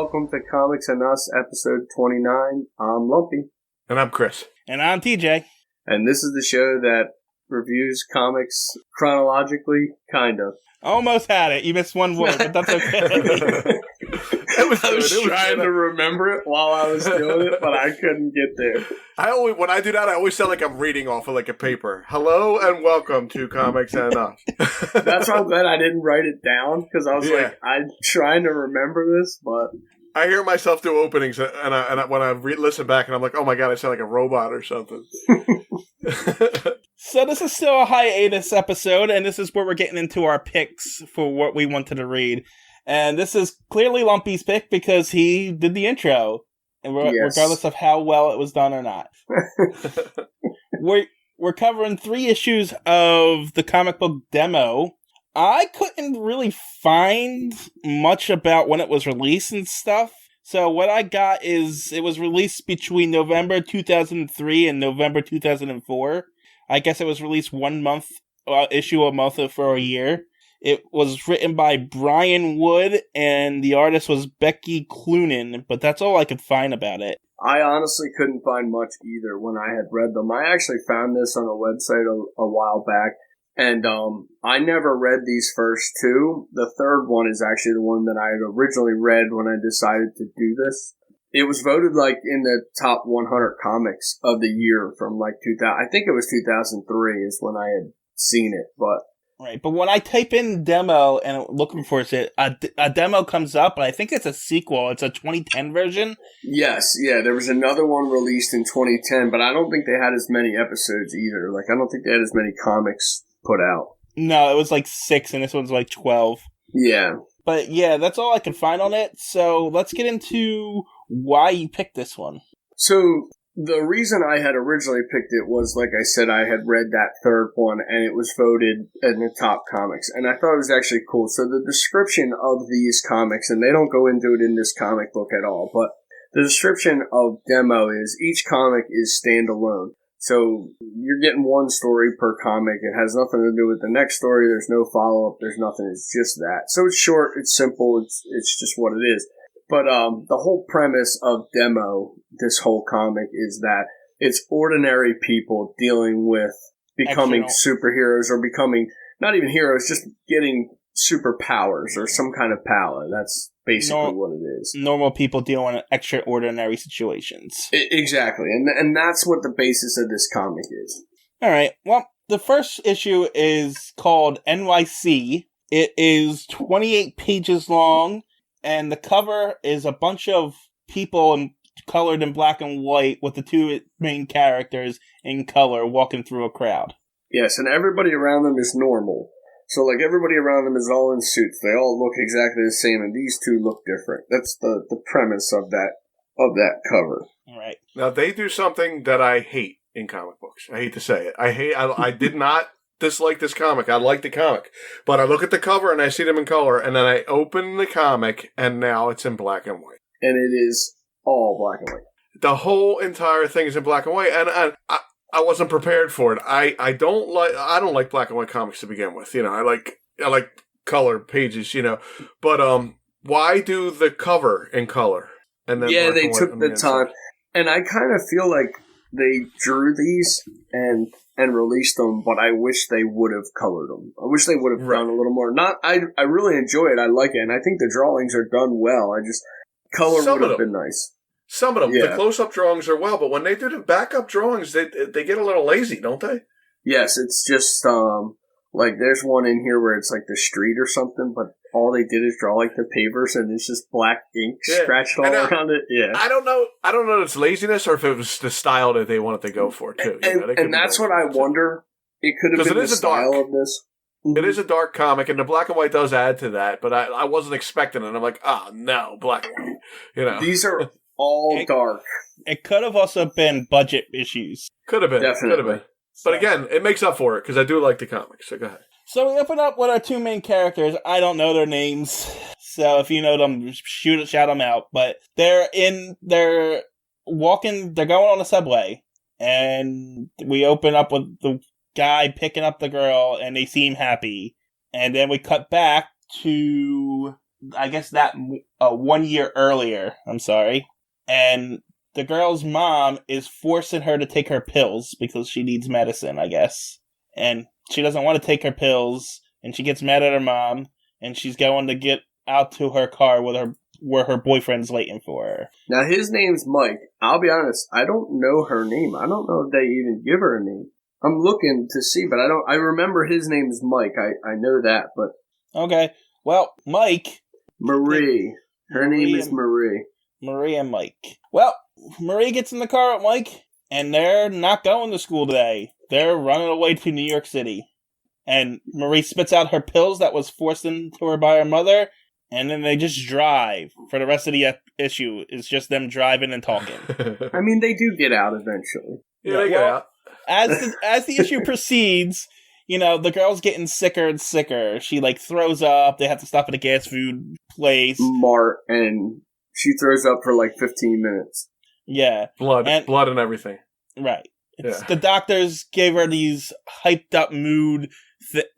welcome to Comics and Us, episode 29. I'm Lumpy. And I'm Chris. And I'm TJ. And this is the show that reviews comics chronologically, kind of. Almost had it. You missed one word, but that's okay. I was trying to remember it while I was doing it, but I couldn't get there. When I do that, I always sound like I'm reading off of like a paper. Hello and welcome to Comics and Us. That's why I'm glad I didn't write it down, because I was like, I'm trying to remember this, but... I hear myself do openings, and when I listen back, and I'm like, oh my god, I sound like a robot or something. So this is still a hiatus episode, and this is where we're getting into our picks for what we wanted to read. And this is clearly Lumpy's pick because he did the intro, and regardless of how well it was done or not. We're covering 3 issues of the comic book Demo. I couldn't really find much about when it was released and stuff. So what I got is it was released between November 2003 and November 2004. I guess it was released 1 month, issue a month for a year. It was written by Brian Wood, and the artist was Becky Cloonan, but that's all I could find about it. I honestly couldn't find much either when I had read them. I actually found this on a website a while back, and I never read these first 2. The third one is actually the one that I had originally read when I decided to do this. It was voted like in the top 100 comics of the year from like 2000. I think it was 2003 is when I had seen it, but... Right, but when I type in demo and looking for it, a demo comes up, but I think it's a sequel. It's a 2010 version. Yes, yeah, there was another one released in 2010, but I don't think they had as many episodes either. Like, I don't think they had as many comics put out. No, it was like 6, and this one's like 12. Yeah. But yeah, that's all I could find on it. So let's get into why you picked this one. So... the reason I had originally picked it was, like I said, I had read that third one, and it was voted in the top comics, and I thought it was actually cool. So the description of these comics, and they don't go into it in this comic book at all, but the description of Demo is each comic is standalone. So you're getting one story per comic. It has nothing to do with the next story. There's no follow-up. There's nothing. It's just that. So it's short. It's simple. It's just what it is. But the whole premise of Demo, this whole comic, is that it's ordinary people dealing with becoming superheroes or becoming, not even heroes, just getting superpowers or some kind of power. That's basically what it is. Normal people dealing with extraordinary situations. Exactly. And that's what the basis of this comic is. All right. Well, the first issue is called NYC. It is 28 pages long. And the cover is a bunch of people colored in black and white with the 2 main characters in color walking through a crowd. Yes, and everybody around them is normal. So, like, everybody around them is all in suits. They all look exactly the same, and these 2 look different. That's the premise of that cover. All right. Now, they do something that I hate in comic books. I hate to say it. I did not dislike this comic. I like the comic. But I look at the cover and I see them in color, and then I open the comic and now it's in black and white. And it is all black and white. The whole entire thing is in black and white, and I wasn't prepared for it. I don't like black and white comics to begin with. You know, I like color pages, you know. But why do the cover in color? And then they took the time. And I kind of feel like they drew these and released them, but I wish they would have colored them. I wish they would have done a little more. I really enjoy it. I like it, and I think the drawings are done well. Color would have been nice. Some of them, the close-up drawings are well, but when they do the backup drawings, they get a little lazy, don't they? Yes, it's just like there's one in here where it's like the street or something, but all they did is draw like the pavers, and it's just black ink scratched all around it. Yeah, I don't know if it's laziness or if it was the style that they wanted to go for too. And that's what I wonder. It could have been the style of this. Mm-hmm. It is a dark comic, and the black and white does add to that. But I wasn't expecting it. I'm like, no, black and white. You know, these are all dark. It could have also been budget issues. Could have been, definitely. Could have been. But again, it makes up for it because I do like the comics. So go ahead. So we open up with our 2 main characters. I don't know their names, so if you know them, shout them out. But they're walking, they're going on the subway, and we open up with the guy picking up the girl, and they seem happy. And then we cut back to I guess that 1 year earlier. I'm sorry. And the girl's mom is forcing her to take her pills because she needs medicine, I guess. And she doesn't want to take her pills, and she gets mad at her mom, and she's going to get out to her car where her boyfriend's waiting for her. Now, his name's Mike. I'll be honest, I don't know her name. I don't know if they even give her a name. I'm looking to see, but I remember his name is Mike. I know that, but... Okay. Well, Mike... Marie. Her name is Marie. Marie and Mike. Well, Marie gets in the car with Mike, and they're not going to school today. They're running away to New York City. And Marie spits out her pills that was forced into her by her mother, and then they just drive for the rest of the issue. It's just them driving and talking. I mean, they do get out eventually. Yeah, they get out. As the issue proceeds, the girl's getting sicker and sicker. She, throws up. They have to stop at a gas food place. Mart, and she throws up for, 15 minutes. Yeah. Blood and everything. Right. Yeah. The doctors gave her these hyped up mood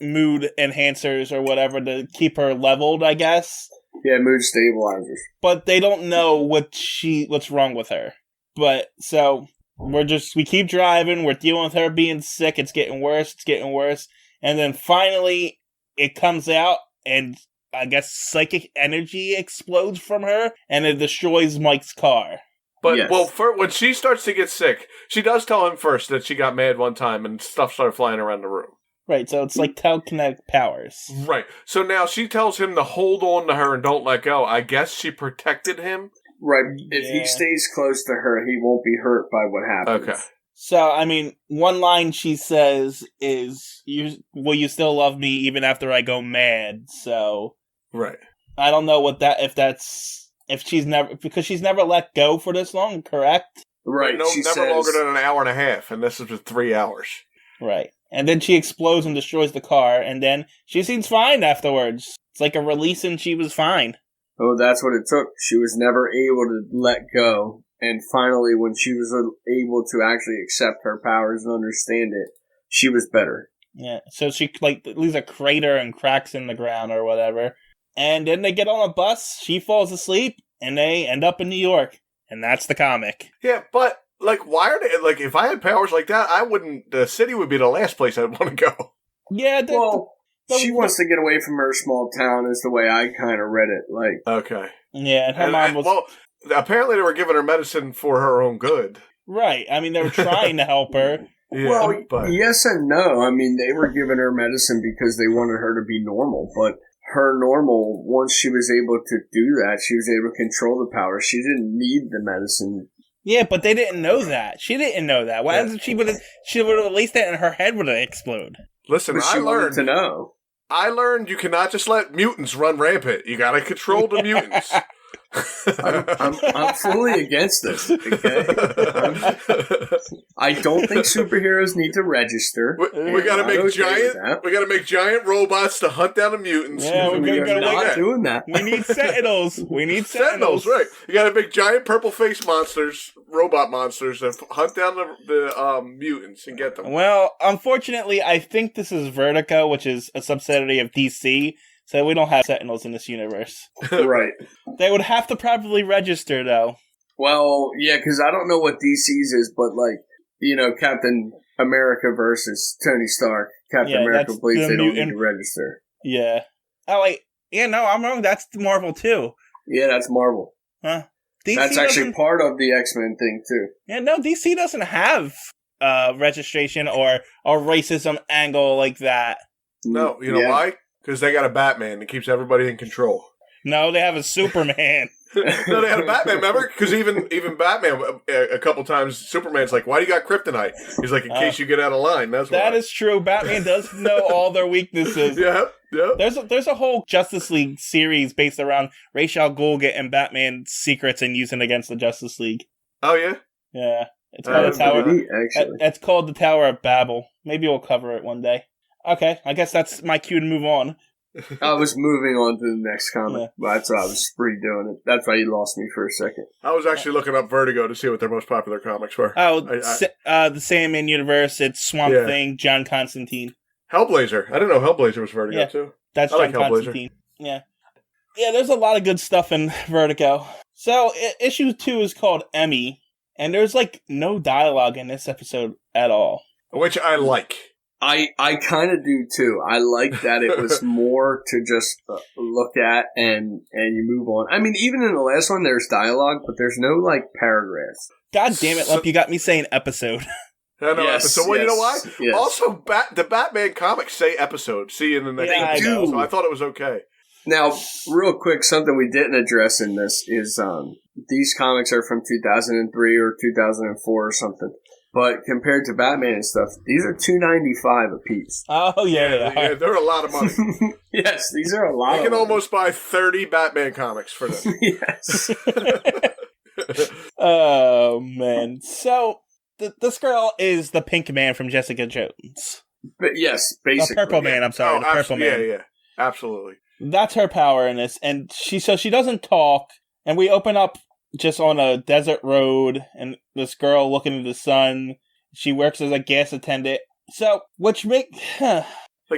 enhancers or whatever to keep her leveled, I guess. Yeah, mood stabilizers. But they don't know what's wrong with her. But so we keep driving. We're dealing with her being sick. It's getting worse. And then finally it comes out, and I guess psychic energy explodes from her, and it destroys Mike's car. But, yes. When she starts to get sick, she does tell him first that she got mad one time and stuff started flying around the room. Right, so it's like telekinetic powers. Right. So now she tells him to hold on to her and don't let go. I guess she protected him? Right. If he stays close to her, he won't be hurt by what happens. Okay. So, I mean, one line she says is, will you still love me even after I go mad? So... Right. I don't know if she's never let go for this long, correct? Right. No, never longer than an hour and a half, and this is just 3 hours. Right. And then she explodes and destroys the car, and then she seems fine afterwards. It's like a release and she was fine. Oh, that's what it took. She was never able to let go, and finally when she was able to actually accept her powers and understand it, she was better. Yeah, so she leaves a crater and cracks in the ground or whatever. And then they get on a bus, she falls asleep, and they end up in New York. And that's the comic. Yeah, but, why are they... if I had powers like that, the city would be the last place I'd want to go. Yeah, she wants to get away from her small town, is the way I kind of read it. Okay. Yeah, and her mom was... Well, apparently they were giving her medicine for her own good. Right, I mean, they were trying to help her. Yeah, yes and no. I mean, they were giving her medicine because they wanted her to be normal, but... Her normal, once she was able to do that, she was able to control the power. She didn't need the medicine. Yeah, but they didn't know that. She didn't know that. Why didn't she would have released that and her head would have exploded? Listen, I learned to know. I learned you cannot just let mutants run rampant. You gotta control the mutants. I'm fully against this. Okay, I don't think superheroes need to register. We gotta make giant robots to hunt down the mutants. Yeah, we're not doing that. We need sentinels. Sentinels, right? You gotta make giant purple face monsters, robot monsters, that hunt down the mutants and get them. Well, unfortunately, I think this is Vertigo, which is a subsidiary of DC. So we don't have Sentinels in this universe. Right. They would have to probably register, though. Well, yeah, because I don't know what DC's is, but, Captain America versus Tony Stark. Captain America believes they don't need to register. Yeah. Oh, wait. Yeah, no, I'm wrong. That's Marvel, too. Yeah, that's Marvel. Huh? That's actually part of the X-Men thing, too. Yeah, no, DC doesn't have registration or a racism angle like that. No, you know why? Because they got a Batman that keeps everybody in control. No, they have a Superman. No, they had a Batman, remember? Because even Batman, a couple times, Superman's like, why do you got kryptonite? He's like, in case you get out of line, that's why. That is true. Batman does know all their weaknesses. Yeah. There's a whole Justice League series based around Ra's al Ghul getting Batman's secrets and using against the Justice League. Oh, yeah? Yeah. It's called the Tower. It's called the Tower of Babel. Maybe we'll cover it one day. Okay, I guess that's my cue to move on. I was moving on to the next comic. Yeah. That's why I was redoing it. That's why you lost me for a second. I was actually looking up Vertigo to see what their most popular comics were. Oh, the Sandman universe. It's Swamp Thing, John Constantine. Hellblazer. I didn't know Hellblazer was Vertigo too. That's John Constantine. Yeah. Yeah, there's a lot of good stuff in Vertigo. So, issue 2 is called Emmy, and there's, like, no dialogue in this episode at all. Which I like. I kind of do too. I like that it was more to just look at and you move on. I mean, even in the last one, there's dialogue, but there's no, like, paragraphs. God damn it, Lump, you got me saying episode. I know episode. Well, you know why? Yes. Also, the Batman comics say episode. See in the next episode. So I thought it was okay. Now, real quick, something we didn't address in this is these comics are from 2003 or 2004 or something. But compared to Batman and stuff, these are $2.95 a piece. Oh, yeah, they're a lot of money. Yes, these are a lot of money. You can almost buy 30 Batman comics for them. Yes. Oh, man. So, this girl is the Pink Man from Jessica Jones. But yes, basically. The Purple Man, I'm sorry. The Purple Man. Yeah, absolutely. That's her power in this. And she doesn't talk, and we open up just on a desert road, and this girl looking at the sun. She works as a gas attendant. So, like,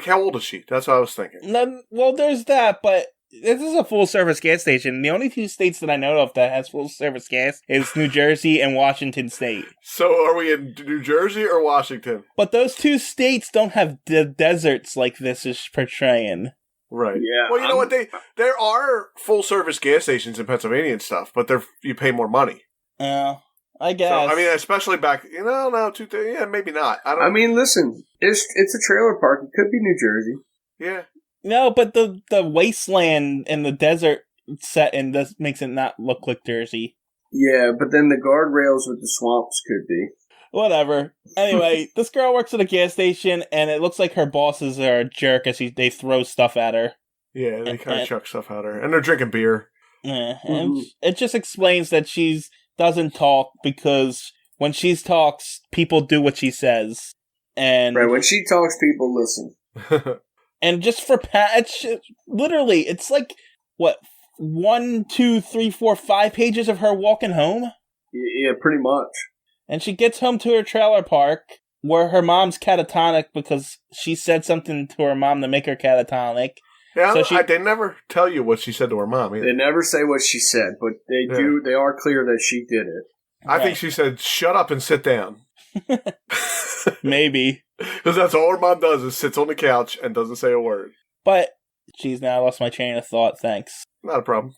how old is she? That's what I was thinking. Well, there's that, but this is a full-service gas station. The only 2 states that I know of that has full-service gas is New Jersey and Washington State. So, are we in New Jersey or Washington? But those 2 states don't have the deserts like this is portraying. Right. Yeah. Well, you know what? There are full service gas stations in Pennsylvania and stuff, but you pay more money. I guess. So, I mean, especially back, maybe not. I mean, listen, it's a trailer park. It could be New Jersey. Yeah. No, but the wasteland and the desert setting makes it not look like Jersey. Yeah, but then the guardrails with the swamps could be. Whatever. Anyway, this girl works at a gas station, and it looks like her bosses are a jerk as they throw stuff at her. Yeah, they kind of chuck stuff at her. And they're drinking beer. Yeah, and it just explains that she doesn't talk because when she talks, people do what she says. And right, when she talks, people listen. And just for literally, it's like, what, 1, 2, 3, 4, 5 pages of her walking home? Yeah, pretty much. And she gets home to her trailer park, where her mom's catatonic because she said something to her mom to make her catatonic. Yeah, so they never tell you what she said to her mom either. They never say what she said, but they are clear that she did it. I think she said, shut up and sit down. Maybe. Because that's all her mom does is sits on the couch and doesn't say a word. But, geez, now I lost my train of thought, thanks. Not a problem.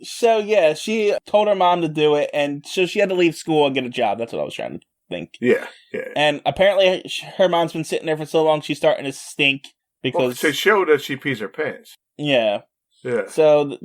So yeah, she told her mom to do it, and so she had to leave school and get a job. That's what I was trying to think. Yeah. And apparently her mom's been sitting there for so long, she's starting to stink because... Well, to show that she pees her pants. Yeah. Yeah. So,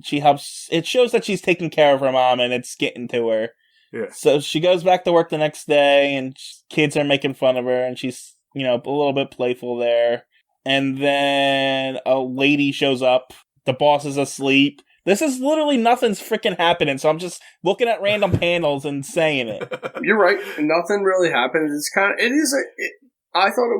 she helps... It shows that she's taking care of her mom, and it's getting to her. Yeah. So she goes back to work the next day, and kids are making fun of her, and she's, a little bit playful there. And then a lady shows up. The boss is asleep. This is literally nothing's freaking happening, so I'm just looking at random panels and saying it. You're right. Nothing really happens. I thought it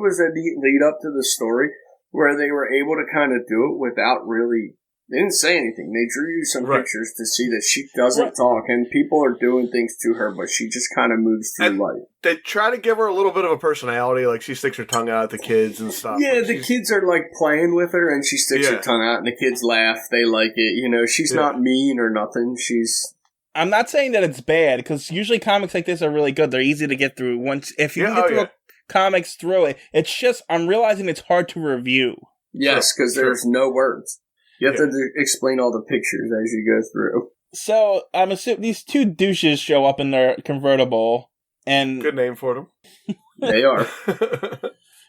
was a neat lead up to the story where they were able to kind of do it without really... They didn't say anything. They drew you some pictures to see that she doesn't talk, and people are doing things to her, but she just kind of moves through life. They try to give her a little bit of a personality, like she sticks her tongue out at the kids and stuff. Yeah, the kids are like playing with her, and she sticks her tongue out, and the kids laugh. They like it. She's not mean or nothing. I'm not saying that it's bad, because usually comics like this are really good. They're easy to get through. If you can get through comics through it, it's just, I'm realizing it's hard to review. Yes, because there's no words. You have to explain all the pictures as you go through. So, I'm assuming these 2 douches show up in their convertible, and... Good name for them. They are.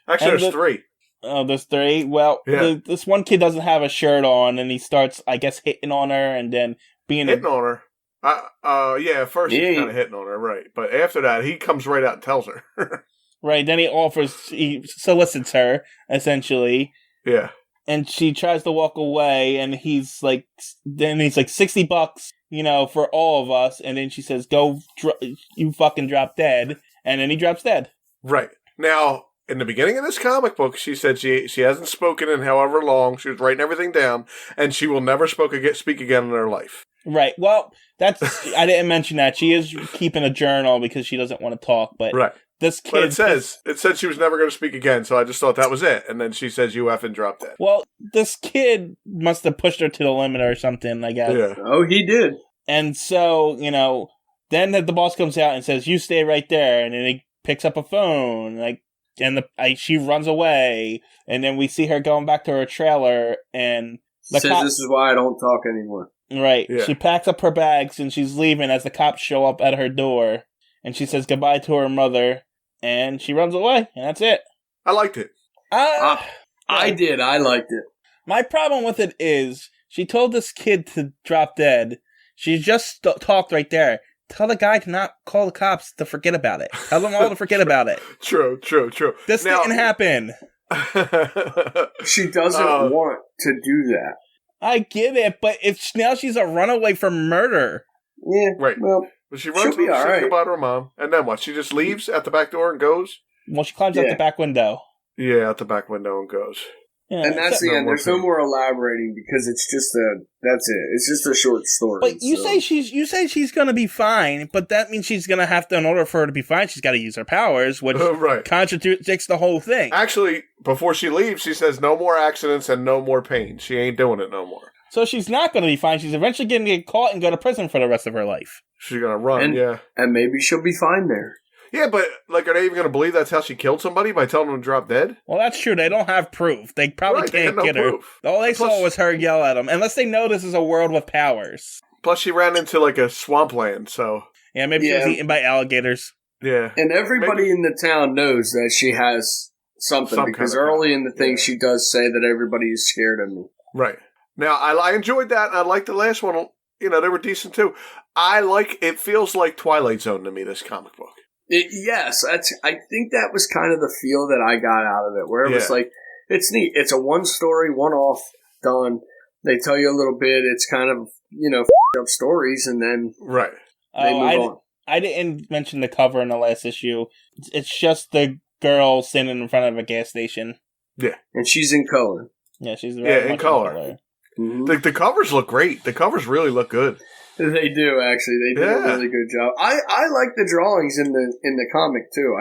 Actually, there's 3. Oh, there's 3? Well, this one kid doesn't have a shirt on, and he starts, I guess, hitting on her, and then being... Hitting on her? At first he's kind of hitting on her, right. But after that, he comes right out and tells her. Right, then he solicits her, essentially. Yeah. And she tries to walk away, and he's like $60, for all of us. And then she says, you fucking drop dead. And then he drops dead. Right. Now, in the beginning of this comic book, she said she hasn't spoken in however long. She was writing everything down, and she will never speak again in her life. Right. Well, I didn't mention that. She is keeping a journal because she doesn't want to talk, but this kid... But it said she was never going to speak again, so I just thought that was it. And then she says, you effing dropped dead. Well, this kid must have pushed her to the limit or something, I guess. Yeah. Oh, he did. And so, then the boss comes out and says, you stay right there. And then he picks up a phone, she runs away. And then we see her going back to her trailer, and says this is why I don't talk anymore. Right. Yeah. She packs up her bags and she's leaving as the cops show up at her door. And she says goodbye to her mother. And she runs away. And that's it. I liked it. I did. I liked it. My problem with it is she told this kid to drop dead. She just talked right there. Tell the guy to not call the cops to forget about it. Tell them all to forget about it. True. This didn't happen. She doesn't want to do that. I get it, but now she's a runaway from murder. Yeah, right. Well, but she runs with right. goodbye to her mom, and then what? She just leaves at the back door and goes? Well, she climbs out the back window. Yeah, out the back window and goes. Yeah, and that's the end. There's no more elaborating because it's just that's it. It's just a short story. But you say she's gonna be fine, but that means she's gonna have to, in order for her to be fine, she's got to use her powers, which contradicts the whole thing. Actually, before she leaves, she says no more accidents and no more pain. She ain't doing it no more. So she's not gonna be fine. She's eventually gonna get caught and go to prison for the rest of her life. She's gonna run, and maybe she'll be fine there. Yeah, but, are they even going to believe that's how she killed somebody by telling them to drop dead? Well, that's true. They don't have proof. They probably can't get her. All they saw was her yell at them, unless they know this is a world with powers. Plus, she ran into, a swampland, so... Yeah, maybe she was eaten by alligators. Yeah. And everybody in the town knows that she has something, because early in the thing, she does say that everybody is scared of me. Right. Now, I enjoyed that, and I liked the last one. They were decent, too. It feels like Twilight Zone to me, this comic book. Yes, I think that was kind of the feel that I got out of it, where it was like, it's neat. It's a one story, one off, done. They tell you a little bit. It's kind of, up stories, and then they move on. I didn't mention the cover in the last issue. It's just the girl standing in front of a gas station. Yeah. And she's in color. Yeah, she's very much in color. Mm-hmm. The covers look great. The covers really look good. They do, actually. They do a really good job. I like the drawings in the comic too.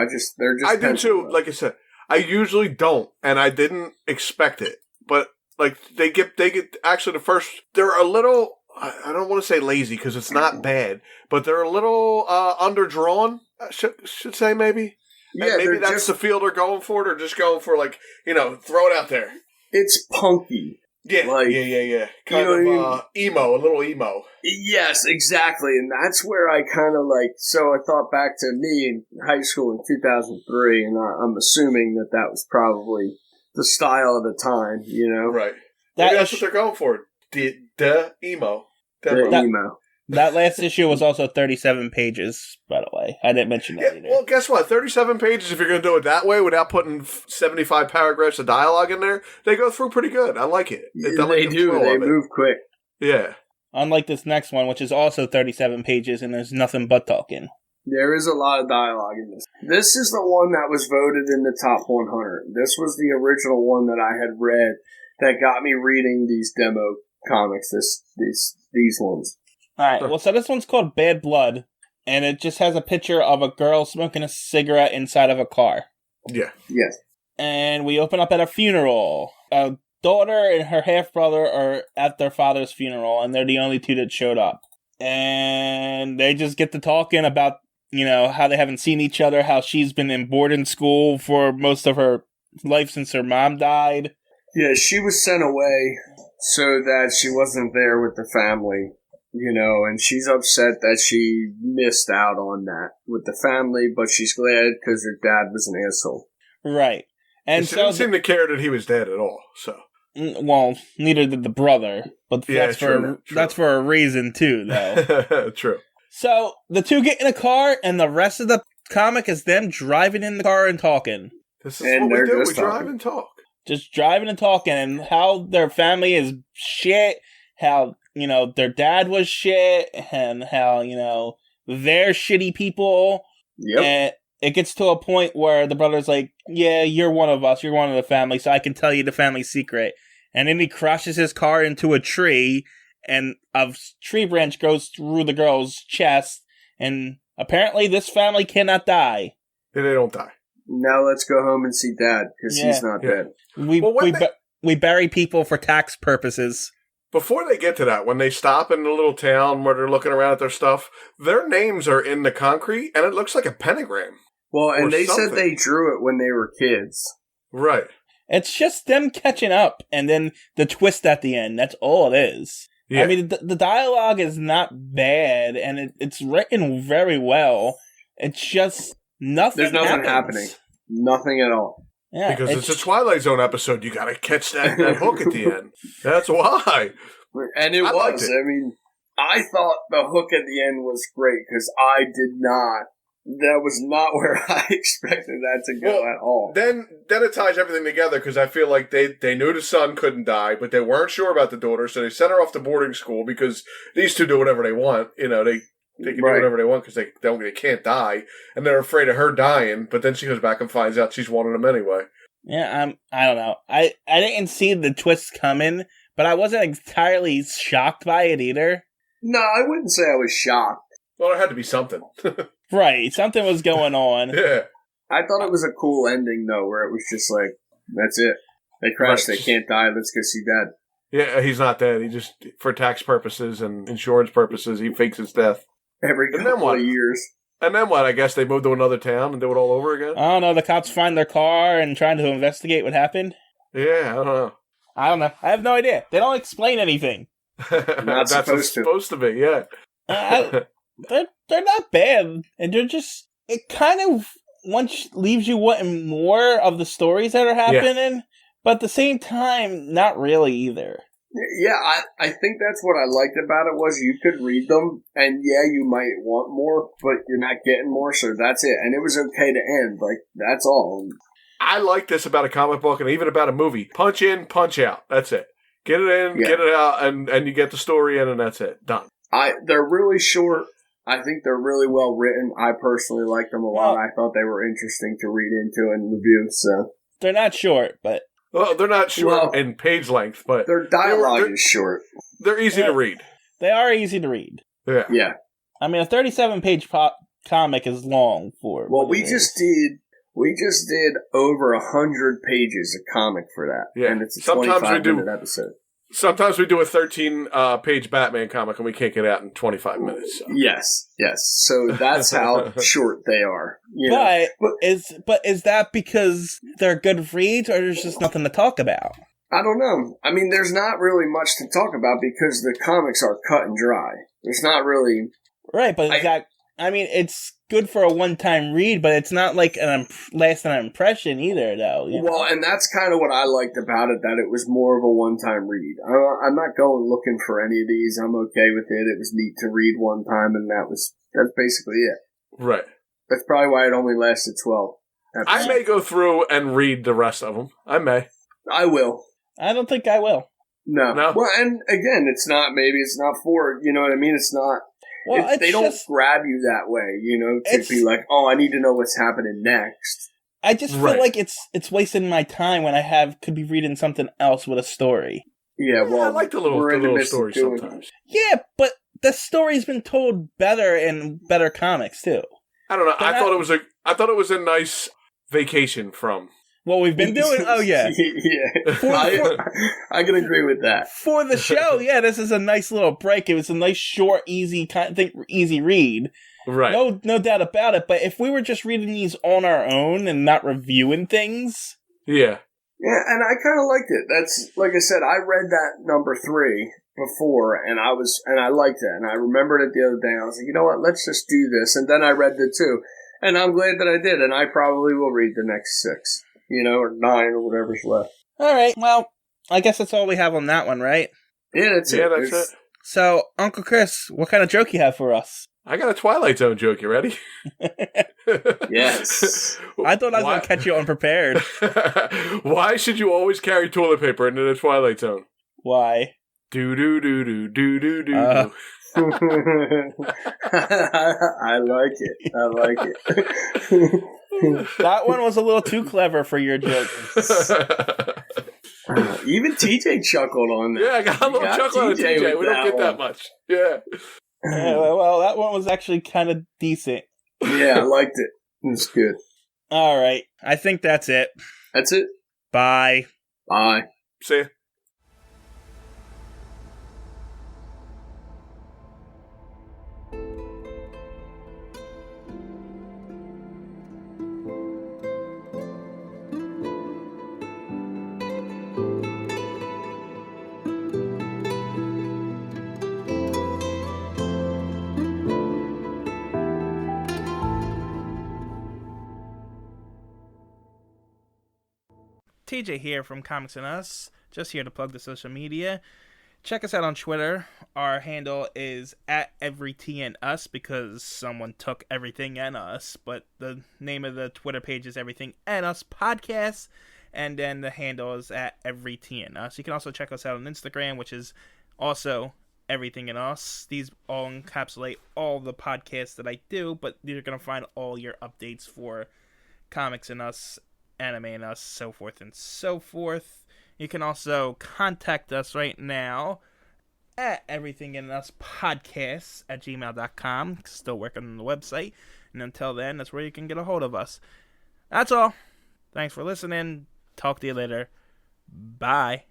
I do too. Like I said, I usually don't, and I didn't expect it. But they get actually the first. They're a little. I don't want to say lazy because it's not bad, but they're a little underdrawn. Should say maybe. Yeah, and maybe that's the feel they're going for. They're just going for throw it out there. It's punky. Yeah, yeah. Kind of emo, a little emo. Yes, exactly. And that's where I kind of so I thought back to me in high school in 2003, and I'm assuming that was probably the style of the time, Right. That's what they're going for. The emo. The emo. That last issue was also 37 pages, by the way. I didn't mention that either. Well, guess what? 37 pages, if you're going to do it that way without putting 75 paragraphs of dialogue in there, they go through pretty good. I like it. They do. They move quick. Yeah. Unlike this next one, which is also 37 pages, and there's nothing but talking. There is a lot of dialogue in this. This is the one that was voted in the top 100. This was the original one that I had read that got me reading these demo comics, these ones. Alright, well, so this one's called Bad Blood, and it just has a picture of a girl smoking a cigarette inside of a car. Yeah. Yes. And we open up at a funeral. A daughter and her half-brother are at their father's funeral, and they're the only two that showed up. And they just get to talking about, how they haven't seen each other, how she's been in boarding school for most of her life since her mom died. Yeah, she was sent away so that she wasn't there with the family. And she's upset that she missed out on that with the family, but she's glad because her dad was an asshole. Right. And she didn't seem to care that he was dead at all, so. Well, neither did the brother, but that's for a reason, too, though. True. So, the two get in a car, and the rest of the comic is them driving in the car and talking. This is what we do, we drive and talk. Just driving and talking, and how their family is shit, how... their dad was shit, and how, they're shitty people. Yep. And it gets to a point where the brother's like, yeah, you're one of us, you're one of the family, so I can tell you the family secret. And then he crashes his car into a tree, and a tree branch goes through the girl's chest, and apparently this family cannot die. They don't die. Now let's go home and see Dad, because he's not dead. We bury people for tax purposes. Before they get to that, when they stop in the little town where they're looking around at their stuff, their names are in the concrete, and it looks like a pentagram. Well, and they said they drew it when they were kids. Right. It's just them catching up, and then the twist at the end. That's all it is. Yeah. I mean, the dialogue is not bad, and it's written very well. It's just nothing. There's nothing happening. Nothing at all. Yeah, because it's a Twilight Zone episode. You got to catch that hook at the end. That's why. And I mean, I thought the hook at the end was great because I did not. That was not where I expected that to go at all. Then it ties everything together because I feel like they knew the son couldn't die, but they weren't sure about the daughter, so they sent her off to boarding school because these two do whatever they want. You know, they can do whatever they want because they can't die, and they're afraid of her dying. But then she goes back and finds out she's one of them anyway. Yeah, I don't know. I didn't see the twist coming, but I wasn't entirely shocked by it either. No, I wouldn't say I was shocked. Well, there had to be something. Right, something was going on. Yeah. I thought it was a cool ending, though, where it was just like, that's it. They crashed, They can't die, let's go see Dad. Yeah, he's not dead. He just, for tax purposes and insurance purposes, he fakes his death. Every couple of years. And then what? I guess they moved to another town and do it all over again? I don't know. The cops find their car and trying to investigate what happened. Yeah, I don't know. I have no idea. They don't explain anything. Not That's supposed to be, yeah. They're not bad. And they're just... It kind of leaves you wanting more of the stories that are happening. Yeah. But at the same time, not really either. Yeah, I think that's what I liked about it was you could read them, and yeah, you might want more, but you're not getting more, so that's it. And it was okay to end. Like, that's all. I like this about a comic book and even about a movie. Punch in, punch out. That's it. Get it in, get it out, and you get the story in, and that's it. Done. They're really short. I think they're really well written. I personally like them a lot. I thought they were interesting to read into and review, so. They're not short, but... Well, they're not short in page length, but... Their dialogue is short. They're easy to read. They are easy to read. Yeah. I mean, a 37-page comic is long for... Well, we just did over 100 pages of comic for that. Yeah. And it's a 25-minute episode. Sometimes we do a 13-page Batman comic and we can't get out in 25 minutes. So. Yes. So that's how short they are. But is that because they're good reads or there's just nothing to talk about? I don't know. I mean, there's not really much to talk about because the comics are cut and dry. There's not really... Right, but it's good for a one-time read, but it's not like lasting an impression either, though. Well, and that's kind of what I liked about it, that it was more of a one-time read. I'm not going looking for any of these. I'm okay with it. It was neat to read one time, and that's basically it. Right. That's probably why it only lasted 12 episodes. I may go through and read the rest of them. I may. I will. I don't think I will. No. Well, and again, it's not for, you know what I mean? It's not... Well, they don't grab you that way, to be like, oh, I need to know what's happening next. I just feel like it's wasting my time when I could be reading something else with a story. Yeah, well, I like the little stories sometimes. Yeah, but the story's been told better in better comics too. I don't know. I thought it was a nice vacation from what we've been doing. Oh yeah, yeah. I can agree with that. For the show, yeah, this is a nice little break. It was a nice, short, easy easy read. Right. No doubt about it. But if we were just reading these on our own and not reviewing things, yeah, and I kind of liked it. That's like I said, I read that number 3 before, and I liked it, and I remembered it the other day. I was like, you know what? Let's just do this, and then I read the 2, and I'm glad that I did, and I probably will read the next 6. Or 9 or whatever's left. All right. Well, I guess that's all we have on that one, right? Yeah, that's it. That's it. So, Uncle Chris, what kind of joke you have for us? I got a Twilight Zone joke. You ready? Yes. I thought I was going to catch you unprepared. Why should you always carry toilet paper into the Twilight Zone? Why? Do. I like it. That one was a little too clever for your joke. Even TJ chuckled on that. Yeah, I got a little chuckle on TJ. We don't get that much. Yeah. Well, that one was actually kind of decent. Yeah, I liked it. It was good. All right. I think that's it. That's it. Bye. Bye. See ya. TJ here from Comics and Us. Just here to plug the social media. Check us out on Twitter. Our handle is @EveryTNUs because someone took everything and us. But the name of the Twitter page is Everything and Us Podcast. And then the handle is @EveryTNUs. You can also check us out on Instagram, which is also Everything and Us. These all encapsulate all the podcasts that I do, but you're going to find all your updates for Comics and Us, Anime and Us, so forth and so forth. You can also contact us right now at everythinginUspodcasts@gmail.com. Still working on the website. And until then, that's where you can get a hold of us. That's all. Thanks for listening. Talk to you later. Bye.